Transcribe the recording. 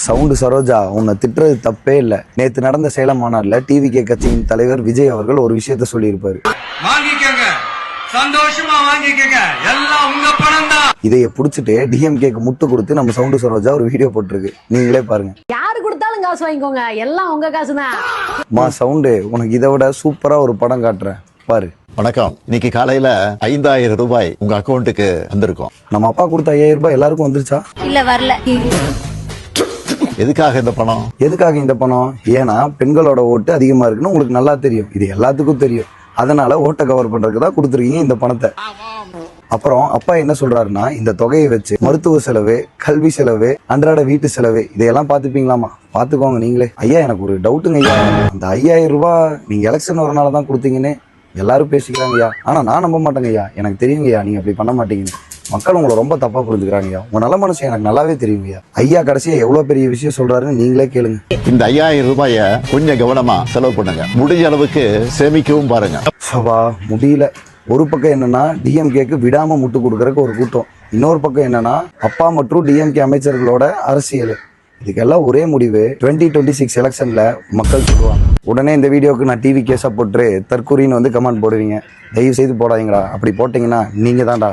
Sound Saroja, உன்னை திட்டுறது தப்பே இல்லை. நேற்று நடந்த சேலம் மாநாடுல டிவிகே கட்சியின் தலைவர் விஜய் அவர்கள் ஒரு விஷயத்த சொல்லியிருப்பாரு. சந்தோஷமா வாங்கிக்கங்க, எல்லாம் உங்க பணம் தான். இதைய புடிச்சிட்டு டிஎம்கேக்கு முட்டு கொடுத்து நம்ம சவுண்டு சரோஜா ஒரு வீடியோ போட்டிருக்கு. நீங்களே பாருங்க. யாரு கொடுத்தாலும் காசு வாங்கிக்கோங்க, எல்லாம் உங்க காசு தான். மா சவுண்டு, உனக்கு இதை விட சூப்பரா ஒரு படம் காட்டுறேன் பாரு. வணக்கம். இன்னைக்கு காலையில 5000 ரூபாய் உங்க அக்கௌண்ட்டுக்கு வந்திருக்கும். நம்ம அப்பா கொடுத்த 5000 ரூபாய் எல்லாருக்கும் வந்துருச்சா? இல்ல, வரல. எதுக்காக இந்த பணம்? எதுக்காக இந்த பணம்? ஏன்னா பெண்களோட ஓட்டு அதிகமா இருக்குன்னு உங்களுக்கு நல்லா தெரியும். இது எல்லாத்துக்கும் தெரியும். அதனால ஓட்டை கவர் பண்றதுக்கு தான் கொடுத்துருக்கீங்க இந்த பணத்தை. அப்புறம் அப்பா என்ன சொல்றாருன்னா, இந்த தொகையை வச்சு மருத்துவ செலவு, கல்வி செலவு, அன்றாட வீட்டு செலவு இதையெல்லாம் பாத்துப்பீங்களாமா? பாத்துக்கோங்க நீங்களே. ஐயா, எனக்கு ஒரு டவுட்டுங்க ஐயா. அந்த 5000 ரூபாய் நீங்க எலெக்ஷன் வரனால தான் கொடுத்தீங்கன்னு எல்லாரும் பேசிக்கிறாங்க ஐயா. ஆனா நான் நம்ப மாட்டேங்க ஐயா. எனக்கு தெரியுங்க ஐயா, நீங்க அப்படி பண்ண மாட்டீங்கன்னு. மக்கள் உங்களை ரொம்ப தப்பா புரிஞ்சுக்கிறாங்க ஐயா. உங்க நல்ல மனசு எனக்கு நல்லாவே தெரியுங்க ஐயா. ஐயா கடைசியா எவ்வளவு பெரிய விஷயம் சொல்றாருன்னு நீங்களே கேளுங்க. இந்த 5000 ரூபாய கொஞ்சம் கவனமா செலவு பண்ணுங்க. முடிஞ்ச அளவுக்கு சேமிக்கவும் பாருங்க. சபா முடியல. ஒரு பக்கம் என்னன்னா டிஎம்கேக்கு விடாம முட்டு கொடுக்கறதுக்கு ஒரு கூட்டம், இன்னொரு பக்கம் என்னன்னா அப்பா மற்றும் டிஎம்கே அமைச்சர்களோட அரசியல். இதுக்கெல்லாம் ஒரே முடிவு 2026 எலெக்ஷன்ல மக்கள் சொல்லுவாங்க. உடனே இந்த வீடியோக்கு நான் டிவி கேஸா போட்டு தற்கூரின்னு வந்து கமெண்ட் போடுவீங்க. தயவு செய்து போடாதீங்களா. அப்படி போட்டீங்கன்னா நீங்க தான்டா